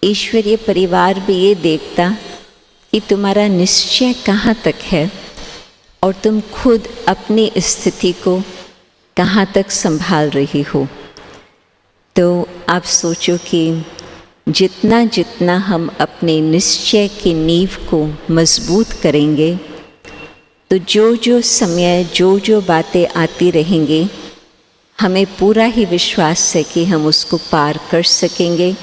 ईश्वरीय परिवार भी ये देखता कि तुम्हारा निश्चय कहाँ तक है और तुम खुद अपनी स्थिति को कहाँ तक संभाल रही हो। तो आप सोचो कि जितना जितना हम अपने निश्चय की नींव को मजबूत करेंगे, तो जो जो समय जो जो बातें आती रहेंगी, हमें पूरा ही विश्वास है कि हम उसको पार कर सकेंगे।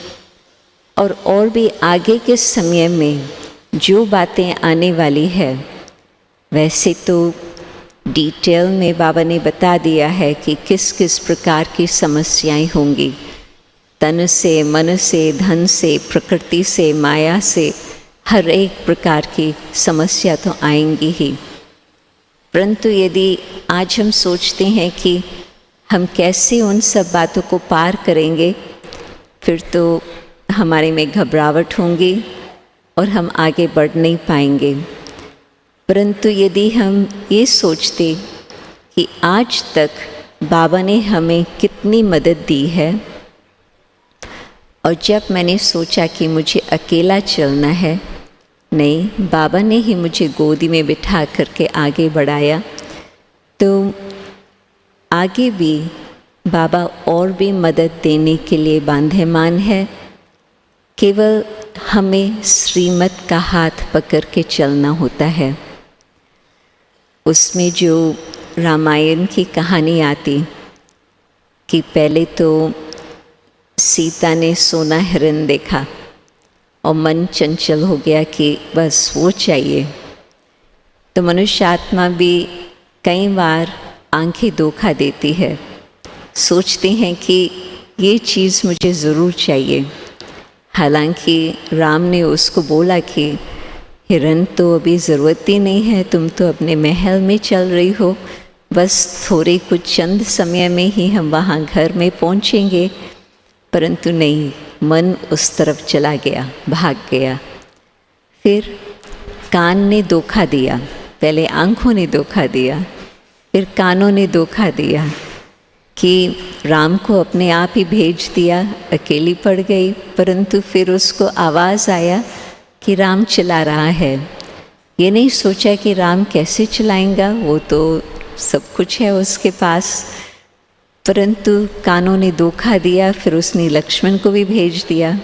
और भी आगे के समय में जो बातें आने वाली है, वैसे तो डिटेल में बाबा ने बता दिया है कि किस किस प्रकार की समस्याएं होंगी। तन से, मन से, धन से, प्रकृति से, माया से, हर एक प्रकार की समस्या तो आएंगी ही। परंतु यदि आज हम सोचते हैं कि हम कैसे उन सब बातों को पार करेंगे, फिर तो हमारे में घबराहट होंगी और हम आगे बढ़ नहीं पाएंगे। परंतु यदि हम ये सोचते कि आज तक बाबा ने हमें कितनी मदद दी है, और जब मैंने सोचा कि मुझे अकेला चलना है, नहीं, बाबा ने ही मुझे गोदी में बिठा करके आगे बढ़ाया, तो आगे भी बाबा और भी मदद देने के लिए बांधेमान है। केवल हमें श्रीमत का हाथ पकड़ के चलना होता है। उसमें जो रामायण की कहानी आती कि पहले तो सीता ने सोना हिरन देखा और मन चंचल हो गया कि बस वो चाहिए। तो मनुष्य आत्मा भी कई बार आंखें धोखा देती है, सोचते हैं कि ये चीज़ मुझे ज़रूर चाहिए। हालांकि राम ने उसको बोला कि हिरन तो अभी ज़रूरत ही नहीं है, तुम तो अपने महल में चल रही हो, बस थोड़े कुछ चंद समय में ही हम वहाँ घर में पहुँचेंगे। परंतु नहीं, मन उस तरफ चला गया, भाग गया। फिर कान ने धोखा दिया, पहले आँखों ने धोखा दिया, फिर कानों ने धोखा दिया कि राम को अपने आप ही भेज दिया, अकेली पड़ गई। परंतु फिर उसको आवाज़ आया कि राम चला रहा है। ये नहीं सोचा कि राम कैसे चलाएगा, वो तो सब कुछ है उसके पास। परंतु कानों ने धोखा दिया, फिर उसने लक्ष्मण को भी भेज दिया।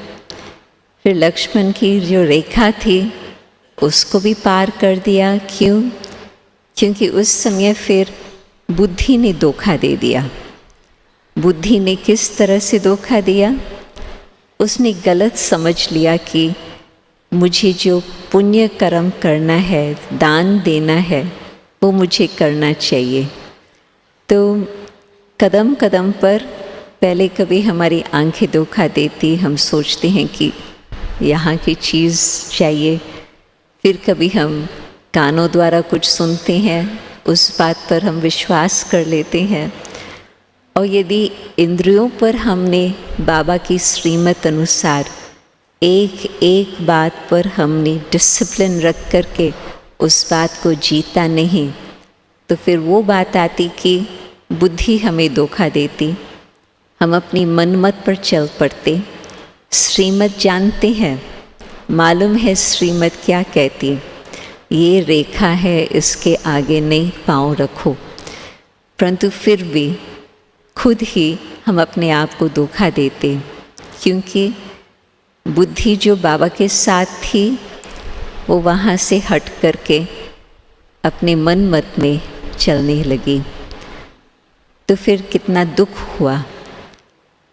फिर लक्ष्मण की जो रेखा थी उसको भी पार कर दिया। क्यों? क्योंकि उस समय फिर बुद्धि ने धोखा दे दिया। बुद्धि ने किस तरह से धोखा दिया? उसने गलत समझ लिया कि मुझे जो पुण्य कर्म करना है, दान देना है, वो मुझे करना चाहिए। तो कदम कदम पर पहले कभी हमारी आंखें धोखा देती, हम सोचते हैं कि यहाँ की चीज़ चाहिए। फिर कभी हम कानों द्वारा कुछ सुनते हैं, उस बात पर हम विश्वास कर लेते हैं। और यदि इंद्रियों पर हमने बाबा की श्रीमत अनुसार एक एक बात पर हमने डिसिप्लिन रख कर के उस बात को जीता नहीं, तो फिर वो बात आती कि बुद्धि हमें धोखा देती, हम अपनी मनमत पर चल पड़ते। श्रीमत जानते हैं, मालूम है श्रीमत क्या कहती, ये रेखा है, इसके आगे नहीं पाँव रखो। परंतु फिर भी खुद ही हम अपने आप को धोखा देते, क्योंकि बुद्धि जो बाबा के साथ थी वो वहाँ से हट करके अपने मन मत में चलने लगी। तो फिर कितना दुख हुआ।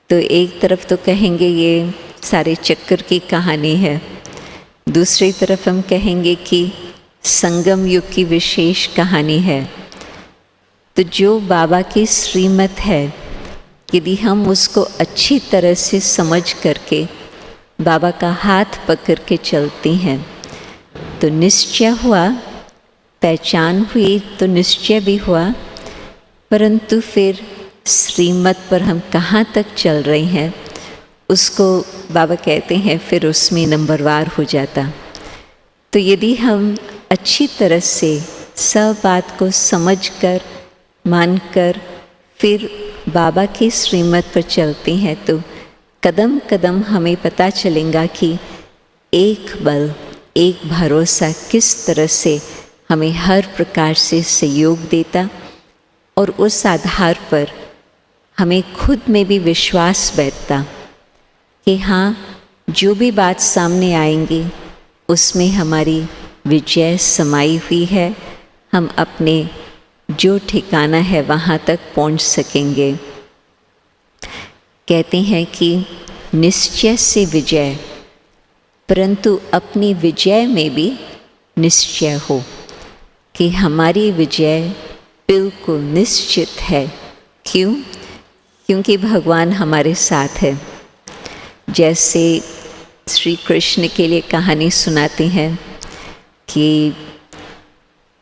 तो एक तरफ तो कहेंगे ये सारे चक्कर की कहानी है, दूसरी तरफ हम कहेंगे कि संगम युग की विशेष कहानी है। तो जो बाबा की श्रीमत है, यदि हम उसको अच्छी तरह से समझ करके बाबा का हाथ पकड़ के चलते हैं, तो निश्चय हुआ, पहचान हुई तो निश्चय भी हुआ। परंतु फिर श्रीमत पर हम कहाँ तक चल रहे हैं, उसको बाबा कहते हैं फिर उसमें नंबरवार हो जाता। तो यदि हम अच्छी तरह से सब बात को समझकर, मानकर फिर बाबा की श्रीमत पर चलते हैं, तो कदम कदम हमें पता चलेगा कि एक बल, एक भरोसा किस तरह से हमें हर प्रकार से सहयोग देता, और उस आधार पर हमें खुद में भी विश्वास बैठता कि हाँ, जो भी बात सामने आएंगी उसमें हमारी विजय समाई हुई है, हम अपने जो ठिकाना है वहाँ तक पहुँच सकेंगे। कहते हैं कि निश्चय से विजय, परंतु अपनी विजय में भी निश्चय हो कि हमारी विजय बिल्कुल निश्चित है। क्यों? क्योंकि भगवान हमारे साथ है। जैसे श्री कृष्ण के लिए कहानी सुनाते हैं कि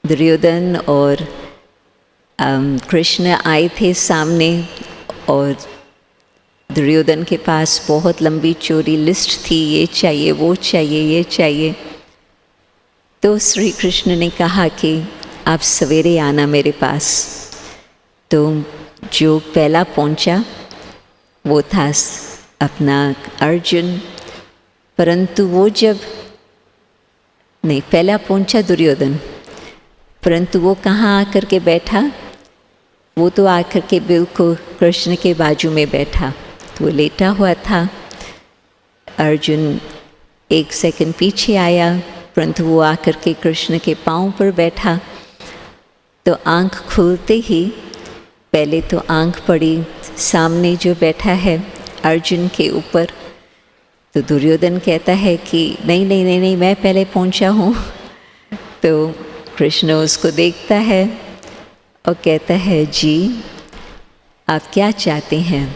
दुर्योधन और कृष्ण आए थे सामने, और दुर्योधन के पास बहुत लंबी चौड़ी लिस्ट थी, ये चाहिए, वो चाहिए, ये चाहिए। तो श्री कृष्ण ने कहा कि आप सवेरे आना मेरे पास। तो जो पहला पहुंचा वो था अपना अर्जुन, परंतु वो जब नहीं, पहला पहुंचा दुर्योधन, परंतु वो कहाँ आकर के बैठा? वो तो आकर के बिल्कुल कृष्ण के बाजू में बैठा, तो वो लेटा हुआ था। अर्जुन एक सेकंड पीछे आया, परंतु वो आकर के कृष्ण के पाँव पर बैठा। तो आंख खुलते ही पहले तो आंख पड़ी सामने जो बैठा है अर्जुन के ऊपर। तो दुर्योधन कहता है कि नहीं नहीं नहीं नहीं, मैं पहले पहुंचा हूँ। तो कृष्ण उसको देखता है और कहता है, जी आप क्या चाहते हैं?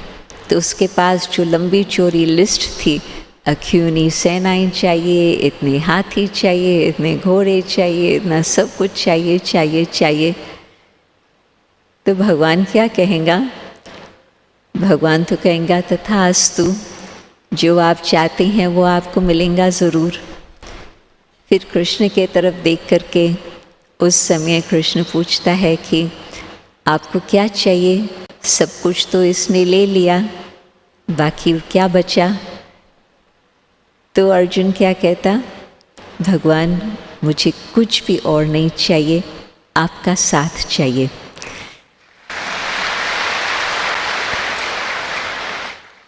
तो उसके पास जो लंबी चौड़ी लिस्ट थी, अख्यूनी सेनाएं चाहिए, इतने हाथी चाहिए, इतने घोड़े चाहिए, इतना सब कुछ चाहिए चाहिए चाहिए। तो भगवान क्या कहेंगा? भगवान तो कहेंगा तथास्तु, जो आप चाहते हैं वो आपको मिलेगा ज़रूर। फिर कृष्ण के तरफ देख करके उस समय कृष्ण पूछता है कि आपको क्या चाहिए? सब कुछ तो इसने ले लिया, बाकी क्या बचा? तो अर्जुन क्या कहता? भगवान मुझे कुछ भी और नहीं चाहिए, आपका साथ चाहिए।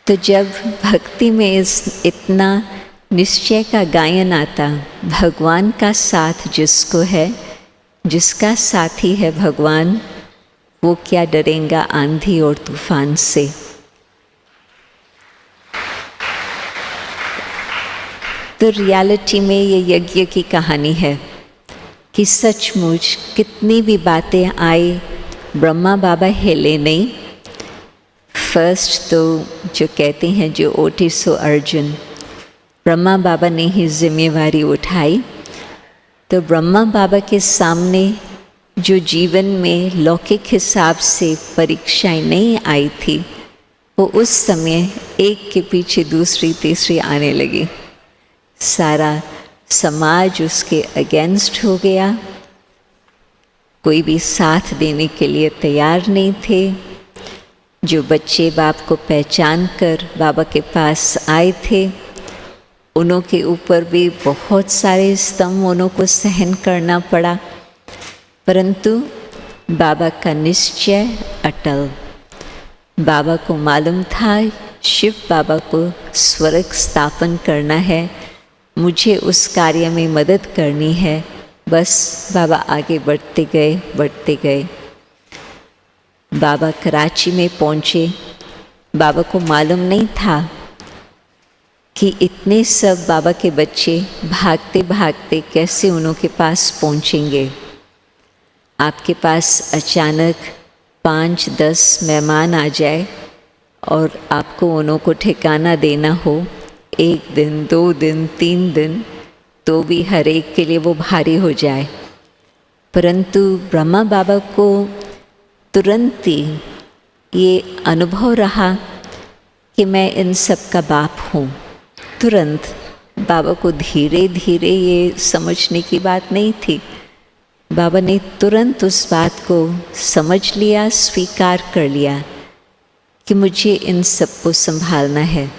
तो जब भक्ति में इतना निश्चय का गायन आता, भगवान का साथ जिसको है, जिसका साथी है भगवान, वो क्या डरेगा आंधी और तूफान से। तो रियलिटी में ये यज्ञ की कहानी है कि सचमुच कितनी भी बातें आई, ब्रह्मा बाबा हिले नहीं। फर्स्ट तो जो कहते हैं जो ओटी सो अर्जुन, ब्रह्मा बाबा ने ही जिम्मेवारी उठाई। तो ब्रह्मा बाबा के सामने जो जीवन में लौकिक हिसाब से परीक्षाएं नहीं आई थी, वो उस समय एक के पीछे दूसरी तीसरी आने लगी। सारा समाज उसके अगेंस्ट हो गया, कोई भी साथ देने के लिए तैयार नहीं थे। जो बच्चे बाप को पहचान कर बाबा के पास आए थे, उन्हों के ऊपर भी बहुत सारे स्तंभ उन्हों को सहन करना पड़ा, परंतु बाबा का निश्चय अटल। बाबा को मालूम था शिव बाबा को स्वर्ग स्थापन करना है, मुझे उस कार्य में मदद करनी है। बस बाबा आगे बढ़ते गए बढ़ते गए। बाबा कराची में पहुँचे। बाबा को मालूम नहीं था कि इतने सब बाबा के बच्चे भागते भागते कैसे उन्हों के पास पहुँचेंगे। आपके पास अचानक 5-10 मेहमान आ जाए और आपको उन्हों को ठिकाना देना हो, 1 दिन 2 दिन 3 दिन, तो भी हर एक के लिए वो भारी हो जाए। परंतु ब्रह्मा बाबा को तुरंत ही ये अनुभव रहा कि मैं इन सब का बाप हूँ। तुरंत बाबा को धीरे धीरे ये समझने की बात नहीं थी। बाबा ने तुरंत उस बात को समझ लिया, स्वीकार कर लिया कि मुझे इन सब को संभालना है।